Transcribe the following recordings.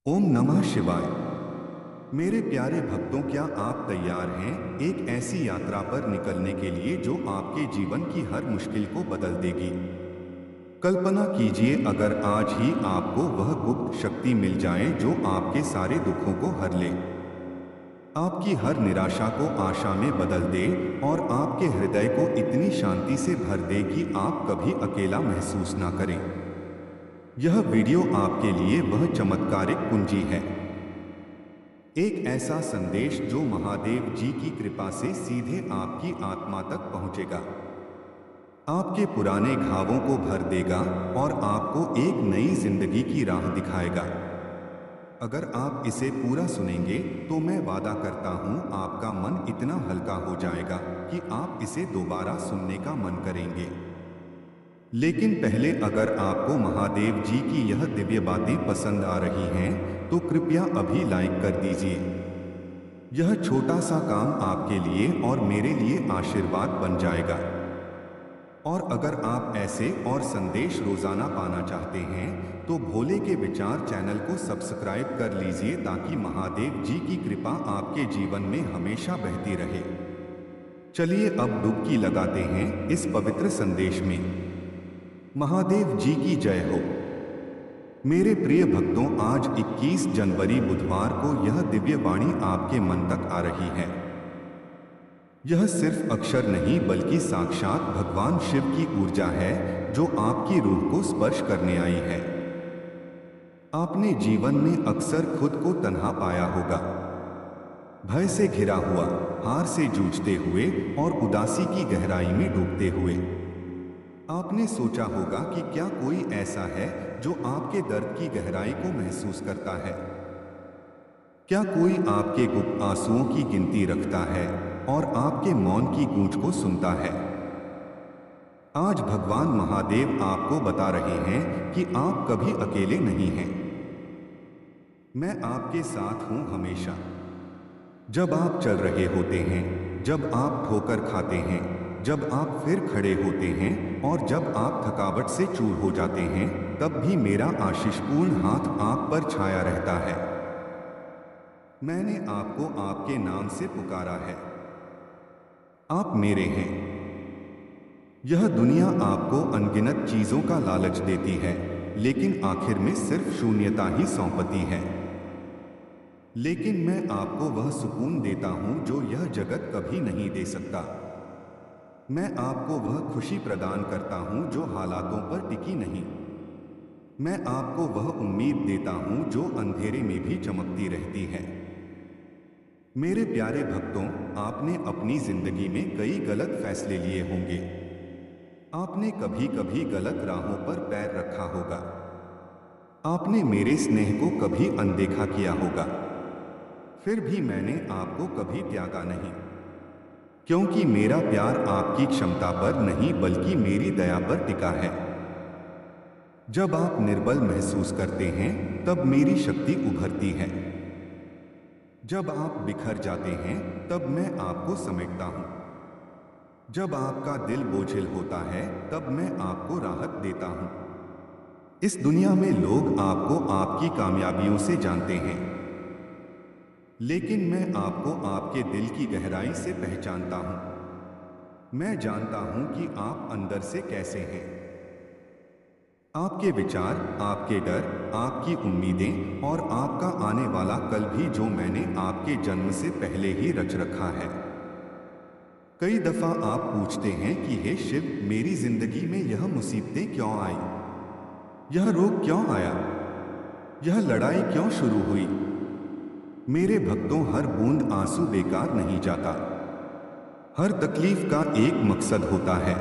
ओम नमः शिवाय। मेरे प्यारे भक्तों, क्या आप तैयार हैं एक ऐसी यात्रा पर निकलने के लिए जो आपके जीवन की हर मुश्किल को बदल देगी। कल्पना कीजिए, अगर आज ही आपको वह गुप्त शक्ति मिल जाए जो आपके सारे दुखों को हर ले, आपकी हर निराशा को आशा में बदल दे और आपके हृदय को इतनी शांति से भर दे कि आप कभी अकेला महसूस ना करें। यह वीडियो आपके लिए वह चमत्कारिक कुंजी है, एक ऐसा संदेश जो महादेव जी की कृपा से सीधे आपकी आत्मा तक पहुंचेगा, आपके पुराने घावों को भर देगा और आपको एक नई जिंदगी की राह दिखाएगा। अगर आप इसे पूरा सुनेंगे तो मैं वादा करता हूं आपका मन इतना हल्का हो जाएगा कि आप इसे दोबारा सुनने का मन करेंगे। लेकिन पहले, अगर आपको महादेव जी की यह दिव्य बातें पसंद आ रही हैं तो कृपया अभी लाइक कर दीजिए। यह छोटा सा काम आपके लिए और मेरे लिए आशीर्वाद बन जाएगा। और अगर आप ऐसे और संदेश रोजाना पाना चाहते हैं तो भोले के विचार चैनल को सब्सक्राइब कर लीजिए ताकि महादेव जी की कृपा आपके जीवन में हमेशा बहती रहे। चलिए अब डुबकी लगाते हैं इस पवित्र संदेश में। महादेव जी की जय हो। मेरे प्रिय भक्तों, आज 21 जनवरी बुधवार को यह दिव्य वाणी आपके मन तक आ रही है। यह सिर्फ अक्षर नहीं बल्कि साक्षात भगवान शिव की ऊर्जा है जो आपकी रूह को स्पर्श करने आई है। आपने जीवन में अक्सर खुद को तन्हा पाया होगा, भय से घिरा हुआ, हार से जूझते हुए और उदासी की गहराई में डूबते हुए। आपने सोचा होगा कि क्या कोई ऐसा है जो आपके दर्द की गहराई को महसूस करता है। क्या कोई आपके गुप्त आंसुओं की गिनती रखता है और आपके मौन की गूंज को सुनता है। आज भगवान महादेव आपको बता रहे हैं कि आप कभी अकेले नहीं हैं। मैं आपके साथ हूं हमेशा। जब आप चल रहे होते हैं, जब आप ठोकर खाते हैं, जब आप फिर खड़े होते हैं और जब आप थकावट से चूर हो जाते हैं, तब भी मेरा आशीषपूर्ण हाथ आप पर छाया रहता है। मैंने आपको आपके नाम से पुकारा है। आप मेरे हैं। यह दुनिया आपको अनगिनत चीजों का लालच देती है, लेकिन आखिर में सिर्फ शून्यता ही सौंपती है। लेकिन मैं आपको वह सुकून देता हूं जो यह जगत कभी नहीं दे सकता। मैं आपको वह खुशी प्रदान करता हूं जो हालातों पर टिकी नहीं। मैं आपको वह उम्मीद देता हूं जो अंधेरे में भी चमकती रहती है। मेरे प्यारे भक्तों, आपने अपनी जिंदगी में कई गलत फैसले लिए होंगे। आपने कभी कभी गलत राहों पर पैर रखा होगा। आपने मेरे स्नेह को कभी अनदेखा किया होगा। फिर भी मैंने आपको कभी त्यागा नहीं, क्योंकि मेरा प्यार आपकी क्षमता पर नहीं बल्कि मेरी दया पर टिका है। जब आप निर्बल महसूस करते हैं तब मेरी शक्ति उभरती है। जब आप बिखर जाते हैं तब मैं आपको समेटता हूं। जब आपका दिल बोझिल होता है तब मैं आपको राहत देता हूं। इस दुनिया में लोग आपको आपकी कामयाबियों से जानते हैं, लेकिन मैं आपको आपके दिल की गहराई से पहचानता हूं। मैं जानता हूं कि आप अंदर से कैसे हैं। आपके विचार, आपके डर, आपकी उम्मीदें और आपका आने वाला कल भी जो मैंने आपके जन्म से पहले ही रच रखा है। कई दफा आप पूछते हैं कि हे शिव, मेरी जिंदगी में यह मुसीबतें क्यों आई, यह रोग क्यों आया, यह लड़ाई क्यों शुरू हुई। मेरे भक्तों, हर बूंद आंसू बेकार नहीं जाता। हर तकलीफ का एक मकसद होता है।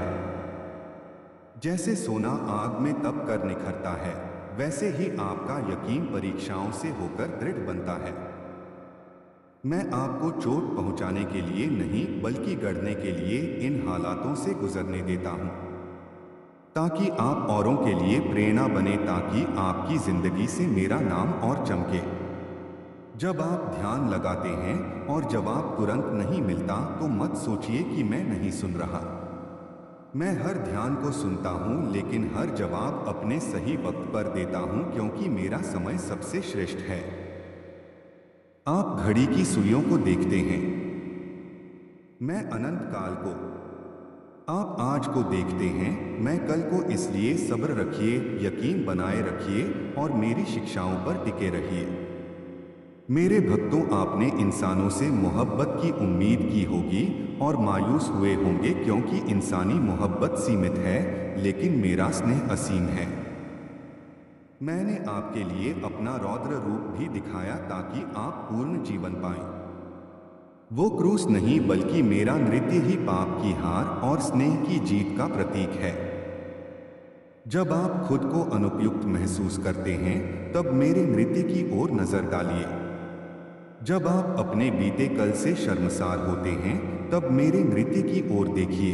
जैसे सोना आग में तप कर निखरता है, वैसे ही आपका यकीन परीक्षाओं से होकर दृढ़ बनता है। मैं आपको चोट पहुंचाने के लिए नहीं बल्कि गढ़ने के लिए इन हालातों से गुजरने देता हूं, ताकि आप औरों के लिए प्रेरणा बने, ताकि आपकी जिंदगी से मेरा नाम और चमके। जब आप ध्यान लगाते हैं और जवाब तुरंत नहीं मिलता तो मत सोचिए कि मैं नहीं सुन रहा। मैं हर ध्यान को सुनता हूँ, लेकिन हर जवाब अपने सही वक्त पर देता हूँ, क्योंकि मेरा समय सबसे श्रेष्ठ है। आप घड़ी की सुइयों को देखते हैं, मैं अनंत काल को। आप आज को देखते हैं, मैं कल को। इसलिए सब्र रखिए, यकीन बनाए रखिए और मेरी शिक्षाओं पर टिके रहिए। मेरे भक्तों, आपने इंसानों से मोहब्बत की उम्मीद की होगी और मायूस हुए होंगे, क्योंकि इंसानी मोहब्बत सीमित है, लेकिन मेरा स्नेह असीम है। मैंने आपके लिए अपना रौद्र रूप भी दिखाया ताकि आप पूर्ण जीवन पाएं। वो क्रूस नहीं, बल्कि मेरा नृत्य ही पाप की हार और स्नेह की जीत का प्रतीक है। जब आप खुद को अनुपयुक्त महसूस करते हैं, तब मेरे नृत्य की ओर नजर डालिए। जब आप अपने बीते कल से शर्मसार होते हैं, तब मेरे नृत्य की ओर देखिए।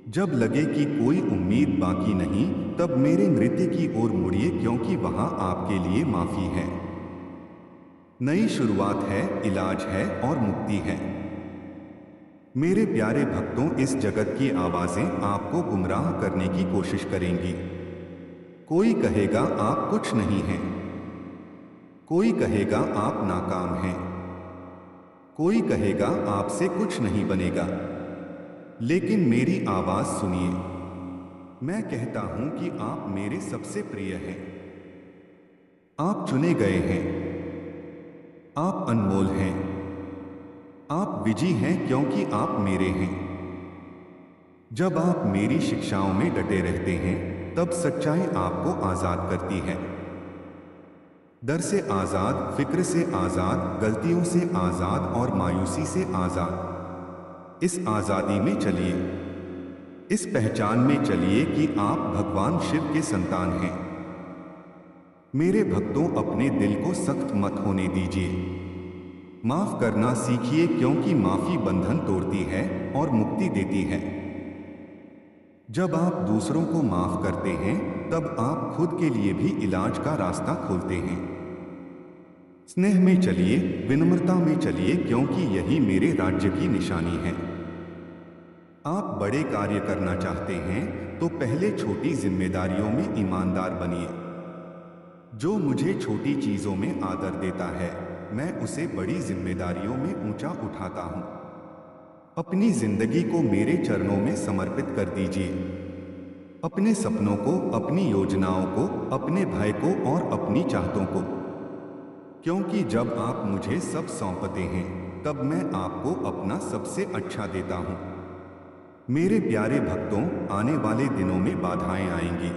जब लगे कि कोई उम्मीद बाकी नहीं, तब मेरे नृत्य की ओर मुड़िए, क्योंकि वहां आपके लिए माफी है। नई शुरुआत है, इलाज है और मुक्ति है। मेरे प्यारे भक्तों, इस जगत की आवाजें आपको गुमराह करने की कोशिश करेंगी। कोई कहेगा आप कुछ नहीं हैं, कोई कहेगा आप नाकाम हैं, कोई कहेगा आपसे कुछ नहीं बनेगा। लेकिन मेरी आवाज सुनिए। मैं कहता हूं कि आप मेरे सबसे प्रिय हैं। आप चुने गए हैं, आप अनमोल हैं, आप विजयी हैं, क्योंकि आप मेरे हैं। जब आप मेरी शिक्षाओं में डटे रहते हैं, तब सच्चाई आपको आजाद करती है। डर से आजाद, फिक्र से आजाद, गलतियों से आजाद और मायूसी से आजाद। इस आजादी में चलिए, इस पहचान में चलिए कि आप भगवान शिव के संतान हैं। मेरे भक्तों, अपने दिल को सख्त मत होने दीजिए। माफ करना सीखिए, क्योंकि माफी बंधन तोड़ती है और मुक्ति देती है। जब आप दूसरों को माफ करते हैं, तब आप खुद के लिए भी इलाज का रास्ता खोलते हैं। स्नेह में चलिए, विनम्रता में चलिए, क्योंकि यही मेरे राज्य की निशानी है। आप बड़े कार्य करना चाहते हैं, तो पहले छोटी जिम्मेदारियों में ईमानदार बनिए। जो मुझे छोटी चीजों में आदर देता है, मैं उसे बड़ी जिम्मेदारियों में ऊंचा उठाता हूं। अपनी जिंदगी को मेरे चरणों में समर्पित कर दीजिए। अपने सपनों को, अपनी योजनाओं को, अपने भय को और अपनी चाहतों को। क्योंकि जब आप मुझे सब सौंपते हैं, तब मैं आपको अपना सबसे अच्छा देता हूं। मेरे प्यारे भक्तों, आने वाले दिनों में बाधाएं आएंगी,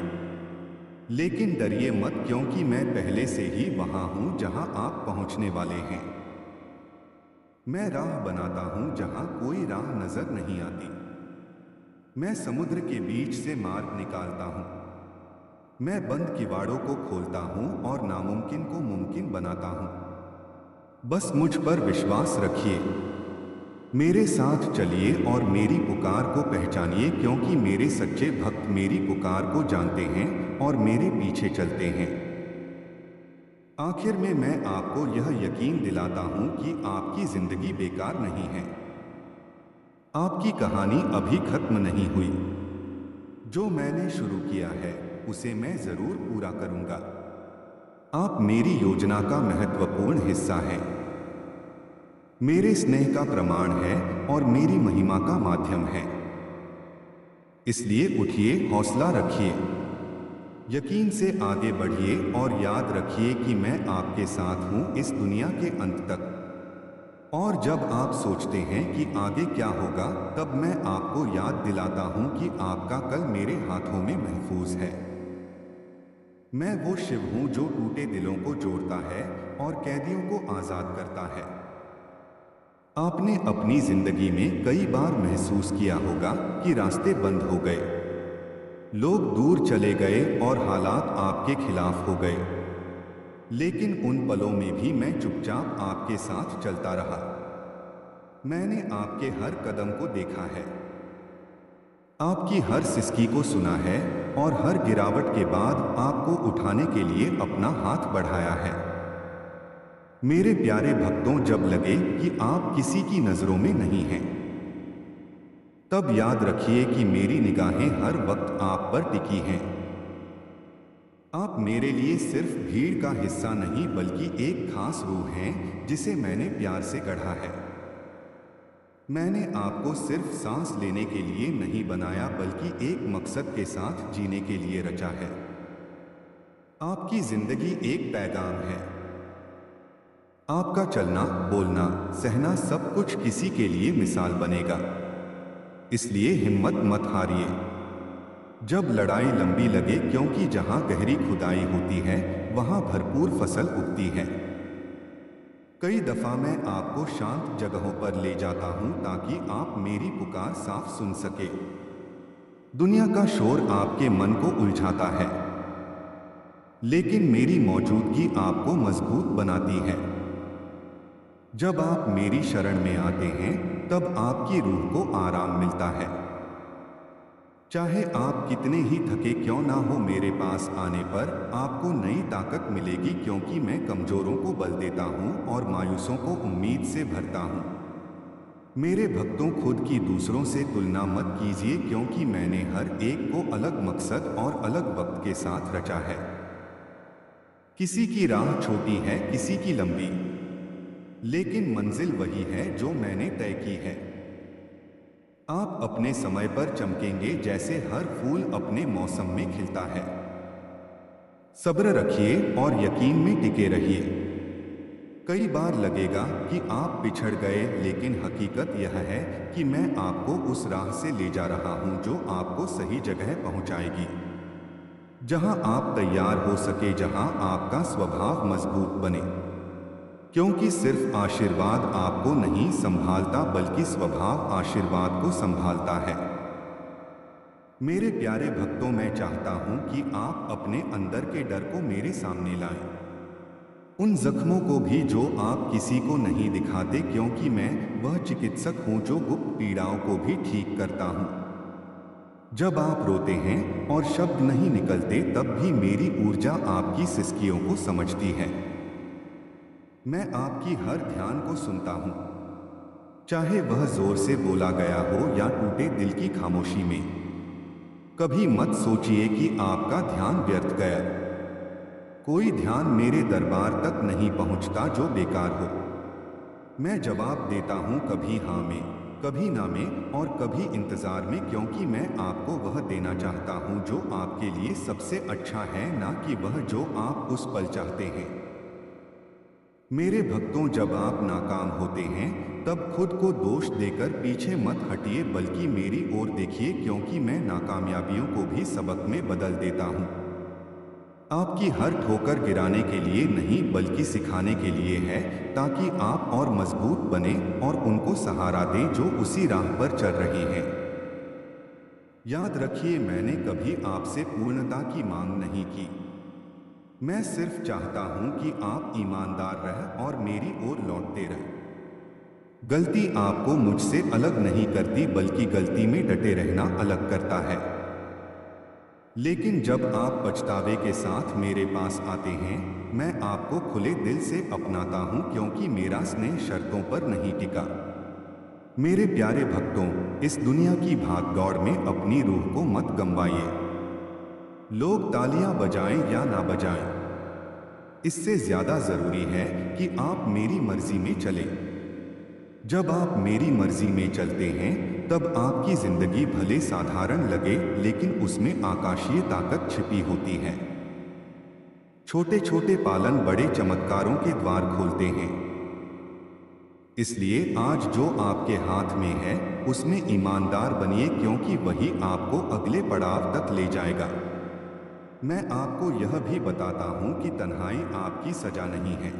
लेकिन डरिए मत, क्योंकि मैं पहले से ही वहां हूं जहां आप पहुंचने वाले हैं। मैं राह बनाता हूं जहां कोई राह नजर नहीं आती। मैं समुद्र के बीच से मार्ग निकालता हूं। मैं बंद किवाड़ों को खोलता हूं और नामुमकिन को मुमकिन बनाता हूं। बस मुझ पर विश्वास रखिए, मेरे साथ चलिए और मेरी पुकार को पहचानिए, क्योंकि मेरे सच्चे भक्त मेरी पुकार को जानते हैं और मेरे पीछे चलते हैं। आखिर में मैं आपको यह यकीन दिलाता हूं कि आपकी जिंदगी बेकार नहीं है। आपकी कहानी अभी खत्म नहीं हुई। जो मैंने शुरू किया है, उसे मैं जरूर पूरा करूंगा। आप मेरी योजना का महत्वपूर्ण हिस्सा हैं, मेरे स्नेह का प्रमाण है और मेरी महिमा का माध्यम है। इसलिए उठिए, हौसला रखिए, यकीन से आगे बढ़िए और याद रखिए कि मैं आपके साथ हूं इस दुनिया के अंत तक। और जब आप सोचते हैं कि आगे क्या होगा, तब मैं आपको याद दिलाता हूं कि आपका कल मेरे हाथों में महफूज है। मैं वो शिव हूं जो टूटे दिलों को जोड़ता है और कैदियों को आजाद करता है। आपने अपनी जिंदगी में कई बार महसूस किया होगा कि रास्ते बंद हो गए, लोग दूर चले गए और हालात आपके खिलाफ हो गए। लेकिन उन पलों में भी मैं चुपचाप आपके साथ चलता रहा। मैंने आपके हर कदम को देखा है, आपकी हर सिसकी को सुना है और हर गिरावट के बाद आपको उठाने के लिए अपना हाथ बढ़ाया है। मेरे प्यारे भक्तों, जब लगे कि आप किसी की नजरों में नहीं हैं, तब याद रखिए कि मेरी निगाहें हर वक्त आप पर टिकी हैं। आप मेरे लिए सिर्फ भीड़ का हिस्सा नहीं बल्कि एक खास रूह हैं जिसे मैंने प्यार से गढ़ा है। मैंने आपको सिर्फ सांस लेने के लिए नहीं बनाया बल्कि एक मकसद के साथ जीने के लिए रचा है। आपकी जिंदगी एक पैगाम है। आपका चलना, बोलना, सहना सब कुछ किसी के लिए मिसाल बनेगा। इसलिए हिम्मत मत हारिए जब लड़ाई लंबी लगे, क्योंकि जहां गहरी खुदाई होती है वहां भरपूर फसल उगती है। कई दफा मैं आपको शांत जगहों पर ले जाता हूं ताकि आप मेरी पुकार साफ सुन सके। दुनिया का शोर आपके मन को उलझाता है, लेकिन मेरी मौजूदगी आपको मजबूत बनाती है। जब आप मेरी शरण में आते हैं तब आपकी रूह को आराम मिलता है। चाहे आप कितने ही थके क्यों ना हो, मेरे पास आने पर आपको नई ताकत मिलेगी, क्योंकि मैं कमजोरों को बल देता हूं और मायूसों को उम्मीद से भरता हूं। मेरे भक्तों, खुद की दूसरों से तुलना मत कीजिए, क्योंकि मैंने हर एक को अलग मकसद और अलग वक्त के साथ रचा है। किसी की राह छोटी है, किसी की लंबी, लेकिन मंजिल वही है जो मैंने तय की है। आप अपने समय पर चमकेंगे जैसे हर फूल अपने मौसम में खिलता है। सब्र रखिए और यकीन में टिके रहिए। कई बार लगेगा कि आप पिछड़ गए, लेकिन हकीकत यह है कि मैं आपको उस राह से ले जा रहा हूं जो आपको सही जगह पहुंचाएगी, जहां आप तैयार हो सके, जहां आपका स्वभाव मजबूत बने। क्योंकि सिर्फ आशीर्वाद आपको नहीं संभालता बल्कि स्वभाव आशीर्वाद को संभालता है। मेरे प्यारे भक्तों, मैं चाहता हूं कि आप अपने अंदर के डर को मेरे सामने लाएं, उन जख्मों को भी जो आप किसी को नहीं दिखाते, क्योंकि मैं वह चिकित्सक हूं जो गुप्त पीड़ाओं को भी ठीक करता हूं। जब आप रोते हैं और शब्द नहीं निकलते, तब भी मेरी ऊर्जा आपकी सिसकियों को समझती है। मैं आपकी हर ध्यान को सुनता हूं, चाहे वह जोर से बोला गया हो या टूटे दिल की खामोशी में। कभी मत सोचिए कि आपका ध्यान व्यर्थ गया। कोई ध्यान मेरे दरबार तक नहीं पहुंचता जो बेकार हो। मैं जवाब देता हूं, कभी हाँ में, कभी ना में और कभी इंतजार में, क्योंकि मैं आपको वह देना चाहता हूं जो आपके लिए सबसे अच्छा है, ना कि वह जो आप उस पल चाहते हैं। मेरे भक्तों, जब आप नाकाम होते हैं तब खुद को दोष देकर पीछे मत हटिए, बल्कि मेरी ओर देखिए, क्योंकि मैं नाकामयाबियों को भी सबक में बदल देता हूं। आपकी हर ठोकर गिराने के लिए नहीं बल्कि सिखाने के लिए है, ताकि आप और मजबूत बने और उनको सहारा दें जो उसी राह पर चल रहे हैं। याद रखिए, मैंने कभी आपसे पूर्णता की मांग नहीं की। मैं सिर्फ चाहता हूं कि आप ईमानदार रहें और मेरी ओर लौटते रहें। गलती आपको मुझसे अलग नहीं करती, बल्कि गलती में डटे रहना अलग करता है। लेकिन जब आप पछतावे के साथ मेरे पास आते हैं, मैं आपको खुले दिल से अपनाता हूं, क्योंकि मेरा स्नेह शर्तों पर नहीं टिका। मेरे प्यारे भक्तों, इस दुनिया की भागदौड़ में अपनी रूह को मत गंवाइए। लोग तालियां बजाएं या ना बजाएं, इससे ज्यादा जरूरी है कि आप मेरी मर्जी में चलें। जब आप मेरी मर्जी में चलते हैं तब आपकी जिंदगी भले साधारण लगे, लेकिन उसमें आकाशीय ताकत छिपी होती है। छोटे छोटे पालन बड़े चमत्कारों के द्वार खोलते हैं। इसलिए आज जो आपके हाथ में है उसमें ईमानदार बनिए, क्योंकि वही आपको अगले पड़ाव तक ले जाएगा। मैं आपको यह भी बताता हूं कि तन्हाई आपकी सजा नहीं है।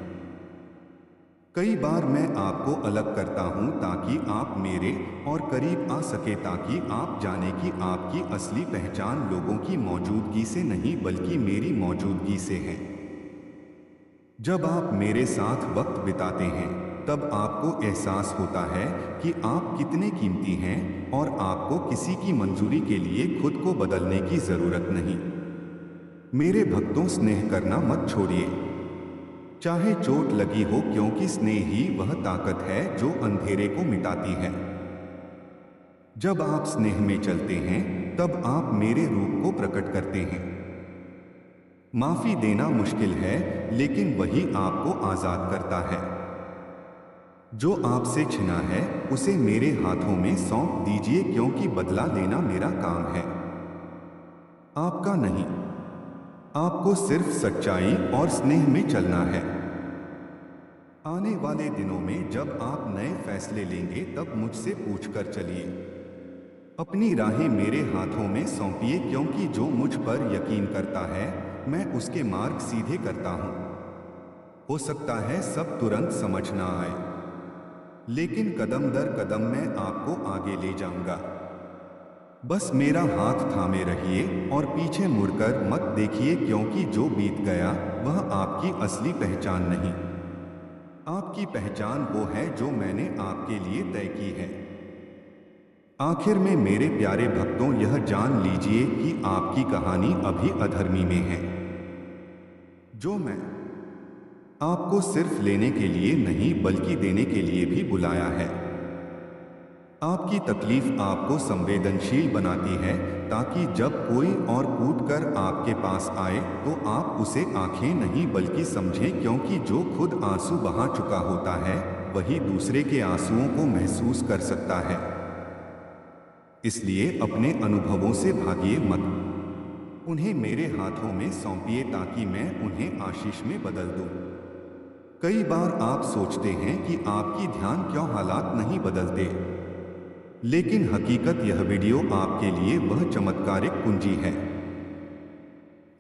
कई बार मैं आपको अलग करता हूं ताकि आप मेरे और करीब आ सके, ताकि आप जाने कि आपकी असली पहचान लोगों की मौजूदगी से नहीं बल्कि मेरी मौजूदगी से है। जब आप मेरे साथ वक्त बिताते हैं तब आपको एहसास होता है कि आप कितने कीमती हैं और आपको किसी की मंजूरी के लिए खुद को बदलने की जरूरत नहीं। मेरे भक्तों, स्नेह करना मत छोड़िए, चाहे चोट लगी हो, क्योंकि स्नेह ही वह ताकत है जो अंधेरे को मिटाती है। जब आप स्नेह में चलते हैं तब आप मेरे रूप को प्रकट करते हैं। माफी देना मुश्किल है, लेकिन वही आपको आजाद करता है। जो आपसे छिना है उसे मेरे हाथों में सौंप दीजिए, क्योंकि बदला लेना मेरा काम है, आपका नहीं। आपको सिर्फ सच्चाई और स्नेह में चलना है। आने वाले दिनों में जब आप नए फैसले लेंगे तब मुझसे पूछकर चलिए। अपनी राहें मेरे हाथों में सौंपिए, क्योंकि जो मुझ पर यकीन करता है मैं उसके मार्ग सीधे करता हूं। हो सकता है सब तुरंत समझ ना आए, लेकिन कदम दर कदम मैं आपको आगे ले जाऊंगा। बस मेरा हाथ थामे रहिए और पीछे मुड़कर मत देखिए, क्योंकि जो बीत गया वह आपकी असली पहचान नहीं। आपकी पहचान वो है जो मैंने आपके लिए तय की है। आखिर में मेरे प्यारे भक्तों, यह जान लीजिए कि आपकी कहानी अभी अधर्मी में है। जो मैं आपको सिर्फ लेने के लिए नहीं बल्कि देने के लिए भी बुलाया है। आपकी तकलीफ आपको संवेदनशील बनाती है, ताकि जब कोई और कूद कर आपके पास आए तो आप उसे आंखें नहीं बल्कि समझें, क्योंकि जो खुद आंसू बहा चुका होता है वही दूसरे के आंसुओं को महसूस कर सकता है। इसलिए अपने अनुभवों से भागिए मत, उन्हें मेरे हाथों में सौंपिए ताकि मैं उन्हें आशीष में बदल दूं। कई बार आप सोचते हैं कि आपकी ध्यान क्यों हालात नहीं बदलते, लेकिन हकीकत यह वीडियो आपके लिए वह चमत्कारिक कुंजी है।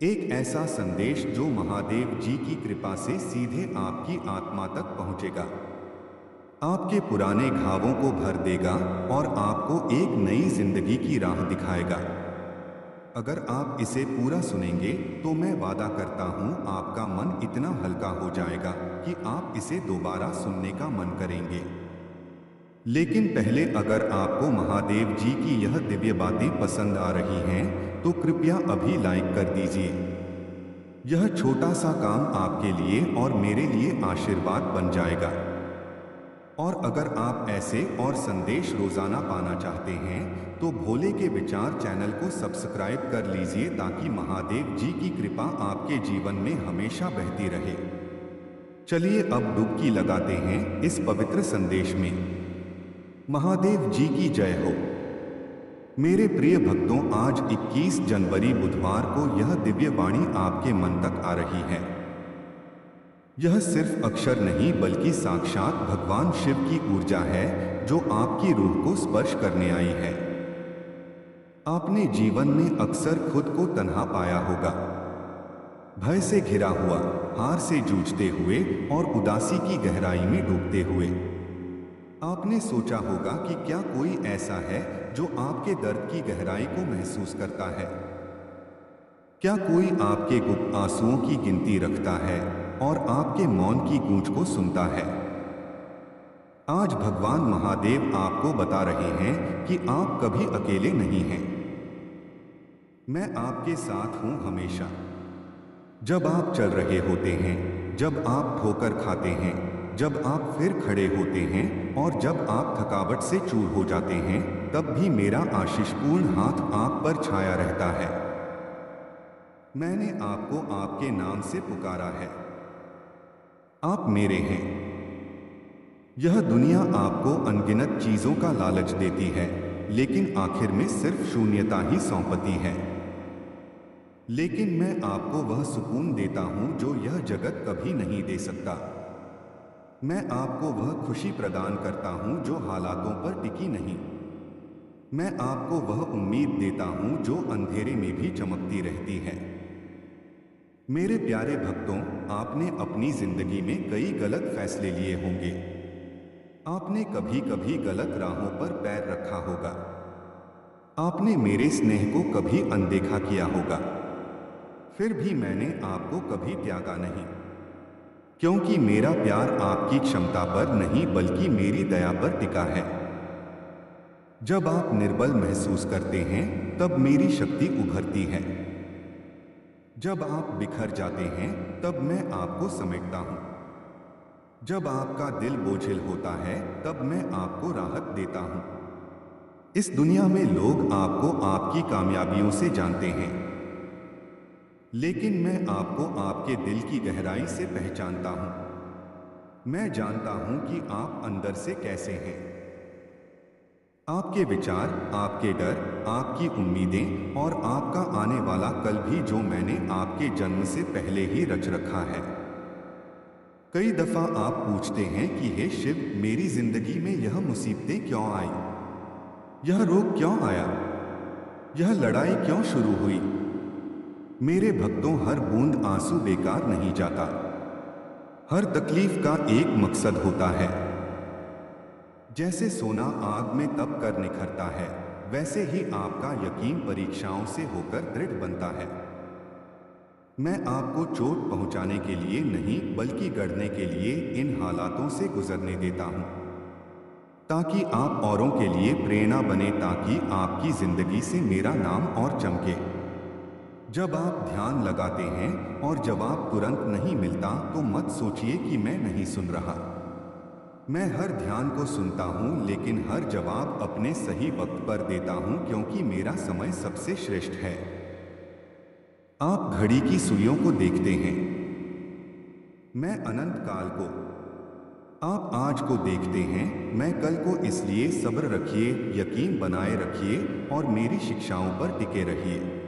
एक ऐसा संदेश जो महादेव जी की कृपा से सीधे आपकी आत्मा तक पहुंचेगा, आपके पुराने घावों को भर देगा और आपको एक नई जिंदगी की राह दिखाएगा। अगर आप इसे पूरा सुनेंगे तो मैं वादा करता हूं आपका मन इतना हल्का हो जाएगा कि आप इसे दोबारा सुनने का मन करेंगे। लेकिन पहले, अगर आपको महादेव जी की यह दिव्य बातें पसंद आ रही हैं तो कृपया अभी लाइक कर दीजिए। यह छोटा सा काम आपके लिए और मेरे लिए आशीर्वाद बन जाएगा। और अगर आप ऐसे और संदेश रोजाना पाना चाहते हैं तो भोले के विचार चैनल को सब्सक्राइब कर लीजिए, ताकि महादेव जी की कृपा आपके जीवन में हमेशा बहती रहे। चलिए अब डुबकी लगाते हैं इस पवित्र संदेश में। महादेव जी की जय हो। मेरे प्रिय भक्तों, आज 21 जनवरी बुधवार को यह दिव्य वाणी आपके मन तक आ रही है। यह सिर्फ अक्षर नहीं बल्कि साक्षात भगवान शिव की ऊर्जा है जो आपकी रूह को स्पर्श करने आई है। आपने जीवन में अक्सर खुद को तन्हा पाया होगा, भय से घिरा हुआ, हार से जूझते हुए और उदासी की गहराई में डूबते हुए। आपने सोचा होगा कि क्या कोई ऐसा है जो आपके दर्द की गहराई को महसूस करता है। क्या कोई आपके गुप्त आंसुओं की गिनती रखता है और आपके मौन की गूंज को सुनता है। आज भगवान महादेव आपको बता रहे हैं कि आप कभी अकेले नहीं हैं। मैं आपके साथ हूं हमेशा। जब आप चल रहे होते हैं, जब आप ठोकर खाते हैं, जब आप फिर खड़े होते हैं और जब आप थकावट से चूर हो जाते हैं, तब भी मेरा आशीषपूर्ण हाथ आप पर छाया रहता है। मैंने आपको आपके नाम से पुकारा है। आप मेरे हैं। यह दुनिया आपको अनगिनत चीजों का लालच देती है, लेकिन आखिर में सिर्फ शून्यता ही सौंपती है। लेकिन मैं आपको वह सुकून देता हूं जो यह जगत कभी नहीं दे सकता। मैं आपको वह खुशी प्रदान करता हूं जो हालातों पर टिकी नहीं। मैं आपको वह उम्मीद देता हूं जो अंधेरे में भी चमकती रहती है। मेरे प्यारे भक्तों, आपने अपनी जिंदगी में कई गलत फैसले लिए होंगे। आपने कभी कभी गलत राहों पर पैर रखा होगा। आपने मेरे स्नेह को कभी अनदेखा किया होगा। फिर भी मैंने आपको कभी त्यागा नहीं, क्योंकि मेरा प्यार आपकी क्षमता पर नहीं बल्कि मेरी दया पर टिका है। जब आप निर्बल महसूस करते हैं तब मेरी शक्ति उभरती है। जब आप बिखर जाते हैं तब मैं आपको समेटता हूं। जब आपका दिल बोझिल होता है तब मैं आपको राहत देता हूं। इस दुनिया में लोग आपको आपकी कामयाबियों से जानते हैं, लेकिन मैं आपको आपके दिल की गहराई से पहचानता हूं। मैं जानता हूं कि आप अंदर से कैसे हैं। आपके विचार, आपके डर, आपकी उम्मीदें और आपका आने वाला कल भी जो मैंने आपके जन्म से पहले ही रच रखा है। कई दफा आप पूछते हैं कि हे शिव, मेरी जिंदगी में यह मुसीबतें क्यों आई, यह रोग क्यों आया, यह लड़ाई क्यों शुरू हुई। मेरे भक्तों, हर बूंद आंसू बेकार नहीं जाता। हर तकलीफ का एक मकसद होता है। जैसे सोना आग में तप कर निखरता है, वैसे ही आपका यकीन परीक्षाओं से होकर दृढ़ बनता है। मैं आपको चोट पहुंचाने के लिए नहीं, बल्कि गढ़ने के लिए इन हालातों से गुजरने देता हूं, ताकि आप औरों के लिए प्रेरणा बने, ताकि आपकी जिंदगी से मेरा नाम और चमके। जब आप ध्यान लगाते हैं और जवाब तुरंत नहीं मिलता, तो मत सोचिए कि मैं नहीं सुन रहा। मैं हर ध्यान को सुनता हूं, लेकिन हर जवाब अपने सही वक्त पर देता हूं, क्योंकि मेरा समय सबसे श्रेष्ठ है। आप घड़ी की सुइयों को देखते हैं, मैं अनंत काल को। आप आज को देखते हैं, मैं कल को। इसलिए सब्र रखिए, यकीन बनाए रखिए और मेरी शिक्षाओं पर टिके रहिए।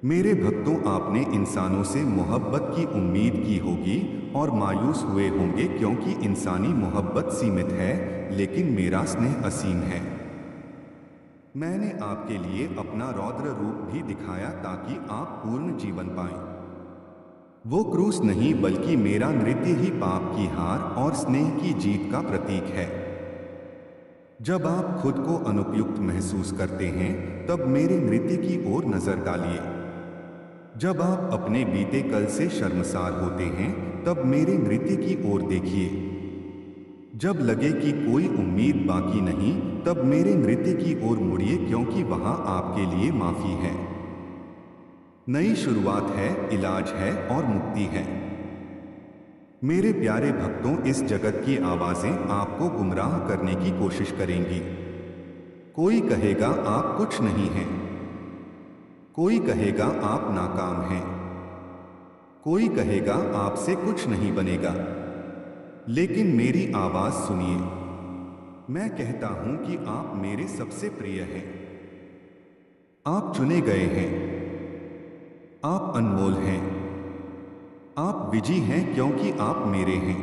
मेरे भक्तों, आपने इंसानों से मोहब्बत की उम्मीद की होगी और मायूस हुए होंगे, क्योंकि इंसानी मोहब्बत सीमित है, लेकिन मेरा स्नेह असीम है। मैंने आपके लिए अपना रौद्र रूप भी दिखाया, ताकि आप पूर्ण जीवन पाएं। वो क्रूस नहीं, बल्कि मेरा नृत्य ही पाप की हार और स्नेह की जीत का प्रतीक है। जब आप खुद को अनुपयुक्त महसूस करते हैं, तब मेरे नृत्य की ओर नजर डालिए। जब आप अपने बीते कल से शर्मसार होते हैं, तब मेरे नृत्य की ओर देखिए। जब लगे कि कोई उम्मीद बाकी नहीं, तब मेरे नृत्य की ओर मुड़िए, क्योंकि वहां आपके लिए माफी है। नई शुरुआत है, इलाज है और मुक्ति है। मेरे प्यारे भक्तों, इस जगत की आवाजें आपको गुमराह करने की कोशिश करेंगी। कोई कहेगा आप कुछ नहीं हैं, कोई कहेगा आप नाकाम हैं, कोई कहेगा आपसे कुछ नहीं बनेगा। लेकिन मेरी आवाज सुनिए। मैं कहता हूं कि आप मेरे सबसे प्रिय हैं। आप चुने गए हैं, आप अनमोल हैं, आप विजयी हैं, क्योंकि आप मेरे हैं।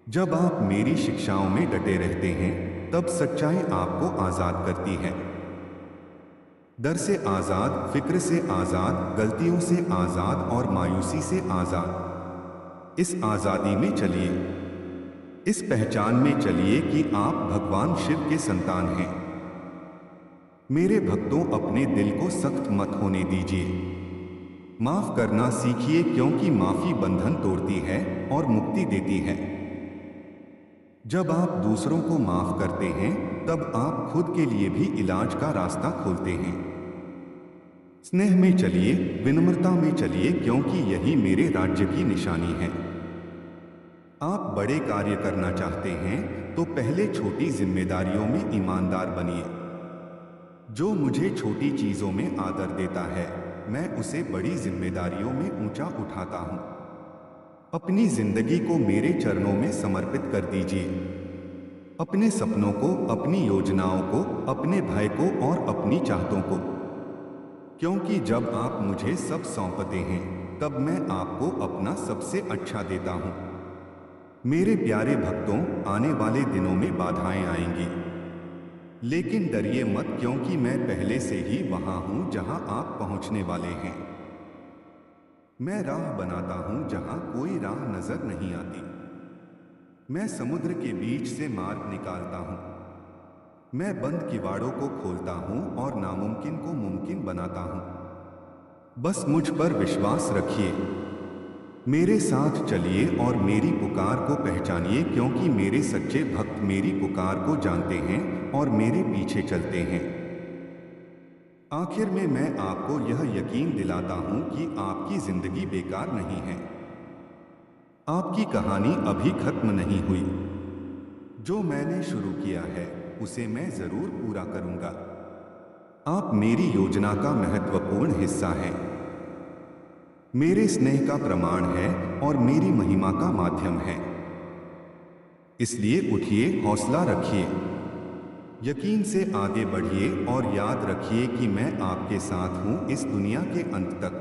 जब आप मेरी शिक्षाओं में डटे रहते हैं, तब सच्चाई आपको आजाद करती है। डर से आजाद, फिक्र से आजाद, गलतियों से आजाद और मायूसी से आजाद। इस आजादी में चलिए, इस पहचान में चलिए कि आप भगवान शिव के संतान हैं। मेरे भक्तों, अपने दिल को सख्त मत होने दीजिए। माफ करना सीखिए, क्योंकि माफी बंधन तोड़ती है और मुक्ति देती है। जब आप दूसरों को माफ करते हैं, तब आप खुद के लिए भी इलाज का रास्ता खोलते हैं। स्नेह में चलिए, विनम्रता में चलिए, क्योंकि यही मेरे राज्य की निशानी है। आप बड़े कार्य करना चाहते हैं, तो पहले छोटी जिम्मेदारियों में ईमानदार बनिए। जो मुझे छोटी चीजों में आदर देता है, मैं उसे बड़ी जिम्मेदारियों में ऊंचा उठाता हूं। अपनी जिंदगी को मेरे चरणों में समर्पित कर दीजिए। अपने सपनों को, अपनी योजनाओं को, अपने भय को और अपनी चाहतों को, क्योंकि जब आप मुझे सब सौंपते हैं, तब मैं आपको अपना सबसे अच्छा देता हूं। मेरे प्यारे भक्तों, आने वाले दिनों में बाधाएं आएंगी, लेकिन डरिए मत, क्योंकि मैं पहले से ही वहां हूं जहां आप पहुंचने वाले हैं। मैं राह बनाता हूं जहां कोई राह नजर नहीं आती। मैं समुद्र के बीच से मार्ग निकालता हूं। मैं बंद किवाड़ों को खोलता हूं और नामुमकिन को मुमकिन बनाता हूं। बस मुझ पर विश्वास रखिए, मेरे साथ चलिए और मेरी पुकार को पहचानिए, क्योंकि मेरे सच्चे भक्त मेरी पुकार को जानते हैं और मेरे पीछे चलते हैं। आखिर में मैं आपको यह यकीन दिलाता हूं कि आपकी जिंदगी बेकार नहीं है। आपकी कहानी अभी खत्म नहीं हुई। जो मैंने शुरू किया है, उसे मैं जरूर पूरा करूंगा। आप मेरी योजना का महत्वपूर्ण हिस्सा हैं, मेरे स्नेह का प्रमाण है और मेरी महिमा का माध्यम है। इसलिए उठिए, हौसला रखिए, यकीन से आगे बढ़िए और याद रखिए कि मैं आपके साथ हूं इस दुनिया के अंत तक।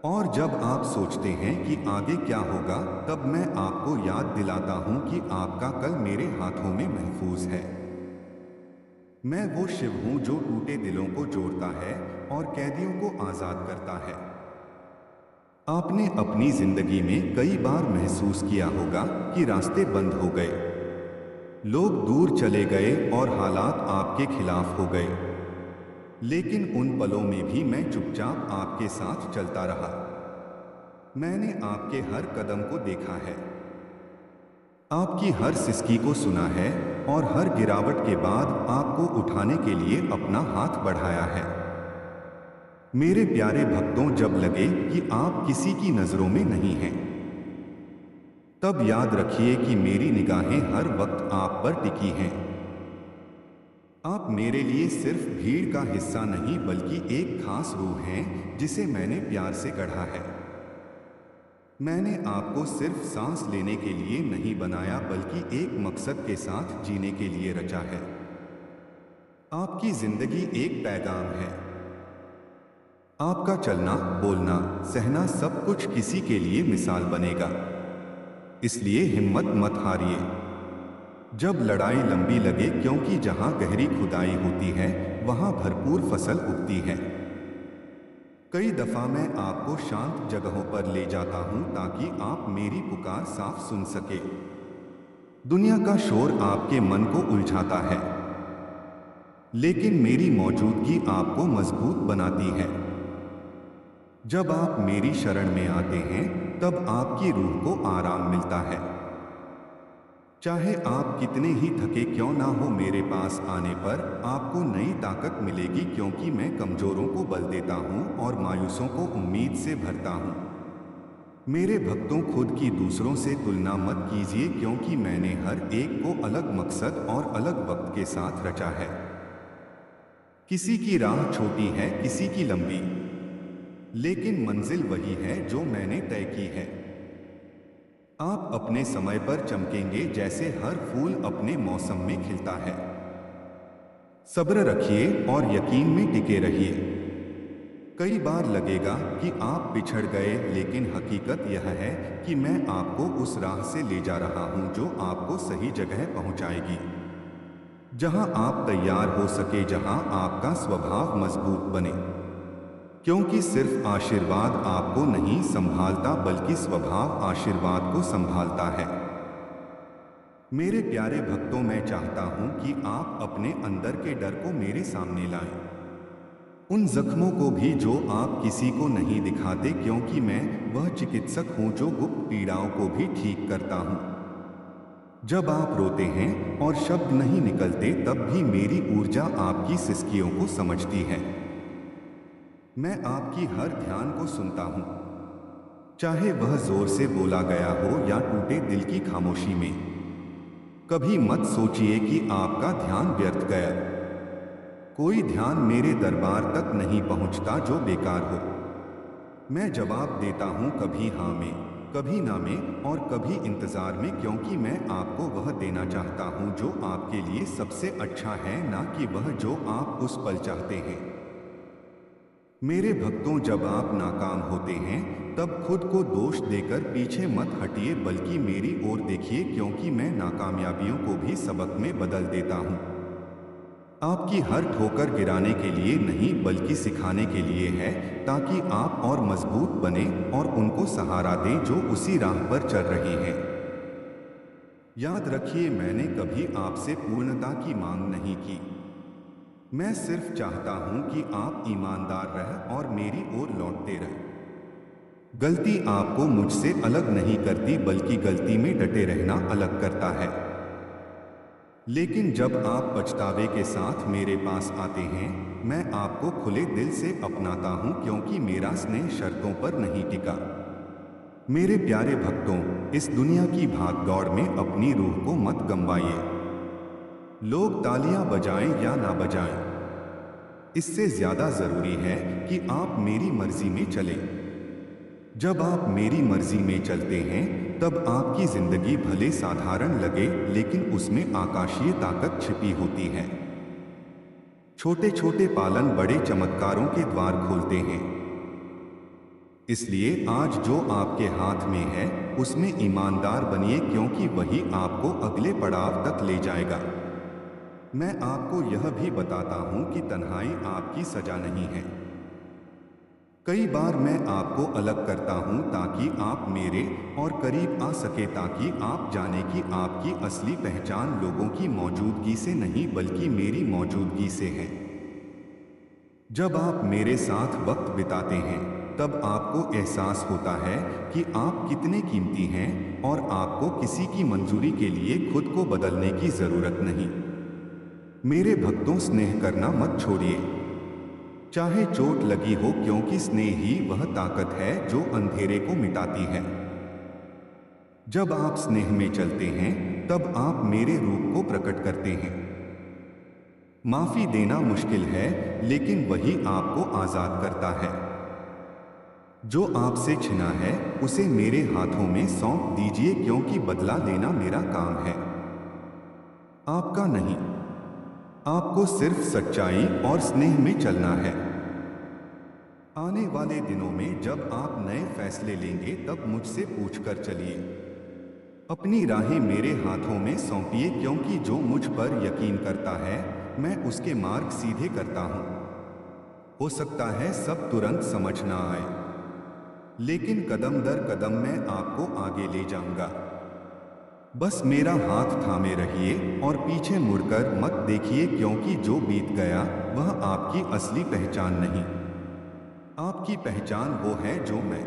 और जब आप सोचते हैं कि आगे क्या होगा, तब मैं आपको याद दिलाता हूं कि आपका कल मेरे हाथों में महफूज है। मैं वो शिव हूं जो टूटे दिलों को जोड़ता है और कैदियों को आजाद करता है। आपने अपनी जिंदगी में कई बार महसूस किया होगा कि रास्ते बंद हो गए, लोग दूर चले गए और हालात आपके खिलाफ हो गए। लेकिन उन पलों में भी मैं चुपचाप आपके साथ चलता रहा। मैंने आपके हर कदम को देखा है, आपकी हर सिसकी को सुना है और हर गिरावट के बाद आपको उठाने के लिए अपना हाथ बढ़ाया है। मेरे प्यारे भक्तों, जब लगे कि आप किसी की नजरों में नहीं हैं, तब याद रखिए कि मेरी निगाहें हर वक्त आप पर टिकी हैं। आप मेरे लिए सिर्फ भीड़ का हिस्सा नहीं, बल्कि एक खास रूह हैं जिसे मैंने प्यार से गढ़ा है। मैंने आपको सिर्फ सांस लेने के लिए नहीं बनाया, बल्कि एक मकसद के साथ जीने के लिए रचा है। आपकी जिंदगी एक पैगाम है। आपका चलना, बोलना, सहना सब कुछ किसी के लिए मिसाल बनेगा। इसलिए हिम्मत मत हारिए जब लड़ाई लंबी लगे, क्योंकि जहां गहरी खुदाई होती है वहां भरपूर फसल उगती है। कई दफा मैं आपको शांत जगहों पर ले जाता हूं ताकि आप मेरी पुकार साफ सुन सके। दुनिया का शोर आपके मन को उलझाता है, लेकिन मेरी मौजूदगी आपको मजबूत बनाती है। जब आप मेरी शरण में आते हैं, तब आपकी रूह को आराम मिलता है। चाहे आप कितने ही थके क्यों ना हो, मेरे पास आने पर आपको नई ताकत मिलेगी, क्योंकि मैं कमजोरों को बल देता हूं और मायूसों को उम्मीद से भरता हूं। मेरे भक्तों, खुद की दूसरों से तुलना मत कीजिए, क्योंकि मैंने हर एक को अलग मकसद और अलग वक्त के साथ रचा है। किसी की राह छोटी है, किसी की लंबी, लेकिन मंजिल वही है जो मैंने तय की है। आप अपने समय पर चमकेंगे, जैसे हर फूल अपने मौसम में खिलता है। सब्र रखिए और यकीन में टिके रहिए। कई बार लगेगा कि आप पिछड़ गए, लेकिन हकीकत यह है कि मैं आपको उस राह से ले जा रहा हूं जो आपको सही जगह पहुंचाएगी, जहां आप तैयार हो सके, जहां आपका स्वभाव मजबूत बने। क्योंकि सिर्फ आशीर्वाद आपको नहीं संभालता, बल्कि स्वभाव आशीर्वाद को संभालता है। मेरे प्यारे भक्तों, मैं चाहता हूं कि आप अपने अंदर के डर को मेरे सामने लाएं, उन जख्मों को भी जो आप किसी को नहीं दिखाते, क्योंकि मैं वह चिकित्सक हूं जो गुप्त पीड़ाओं को भी ठीक करता हूं। जब आप रोते हैं और शब्द नहीं निकलते, तब भी मेरी ऊर्जा आपकी सिसकियों को समझती है। मैं आपकी हर ध्यान को सुनता हूं, चाहे वह जोर से बोला गया हो या टूटे दिल की खामोशी में। कभी मत सोचिए कि आपका ध्यान व्यर्थ गया। कोई ध्यान मेरे दरबार तक नहीं पहुंचता जो बेकार हो। मैं जवाब देता हूं, कभी हाँ में, कभी ना में और कभी इंतजार में, क्योंकि मैं आपको वह देना चाहता हूं जो आपके लिए सबसे अच्छा है, ना कि वह जो आप उस पल चाहते हैं। मेरे भक्तों, जब आप नाकाम होते हैं, तब खुद को दोष देकर पीछे मत हटिए, बल्कि मेरी ओर देखिए, क्योंकि मैं नाकामयाबियों को भी सबक में बदल देता हूं। आपकी हर ठोकर गिराने के लिए नहीं, बल्कि सिखाने के लिए है, ताकि आप और मजबूत बने और उनको सहारा दें जो उसी राह पर चल रहे हैं। याद रखिए, मैंने कभी आपसे पूर्णता की मांग नहीं की। मैं सिर्फ चाहता हूं कि आप ईमानदार रहें और मेरी ओर लौटते रहें। गलती आपको मुझसे अलग नहीं करती, बल्कि गलती में डटे रहना अलग करता है। लेकिन जब आप पछतावे के साथ मेरे पास आते हैं, मैं आपको खुले दिल से अपनाता हूं, क्योंकि मेरा स्नेह शर्तों पर नहीं टिका। मेरे प्यारे भक्तों, इस दुनिया की भाग दौड़ में अपनी रूह को मत गंवाइए। लोग तालियां बजाएं या ना बजाएं, इससे ज्यादा जरूरी है कि आप मेरी मर्जी में चलें। जब आप मेरी मर्जी में चलते हैं तब आपकी जिंदगी भले साधारण लगे, लेकिन उसमें आकाशीय ताकत छिपी होती है। छोटे छोटे पालन बड़े चमत्कारों के द्वार खोलते हैं। इसलिए आज जो आपके हाथ में है उसमें ईमानदार बनिए, क्योंकि वही आपको अगले पड़ाव तक ले जाएगा। मैं आपको यह भी बताता हूं कि तन्हाई आपकी सजा नहीं है। कई बार मैं आपको अलग करता हूं ताकि आप मेरे और करीब आ सके, ताकि आप जाने कि आपकी असली पहचान लोगों की मौजूदगी से नहीं बल्कि मेरी मौजूदगी से है। जब आप मेरे साथ वक्त बिताते हैं तब आपको एहसास होता है कि आप कितने कीमती हैं और आपको किसी की मंजूरी के लिए खुद को बदलने की जरूरत नहीं। मेरे भक्तों, स्नेह करना मत छोड़िए, चाहे चोट लगी हो, क्योंकि स्नेह ही वह ताकत है जो अंधेरे को मिटाती है। जब आप स्नेह में चलते हैं तब आप मेरे रूप को प्रकट करते हैं। माफी देना मुश्किल है, लेकिन वही आपको आजाद करता है। जो आपसे छिना है उसे मेरे हाथों में सौंप दीजिए, क्योंकि बदला लेना मेरा काम है, आपका नहीं। आपको सिर्फ सच्चाई और स्नेह में चलना है। आने वाले दिनों में जब आप नए फैसले लेंगे तब मुझसे पूछकर चलिए। अपनी राहें मेरे हाथों में सौंपिए, क्योंकि जो मुझ पर यकीन करता है मैं उसके मार्ग सीधे करता हूं। हो सकता है सब तुरंत समझ ना आए, लेकिन कदम दर कदम मैं आपको आगे ले जाऊंगा। बस मेरा हाथ थामे रहिए और पीछे मुड़कर मत देखिए, क्योंकि जो बीत गया वह आपकी असली पहचान नहीं। आपकी पहचान वो है जो मैं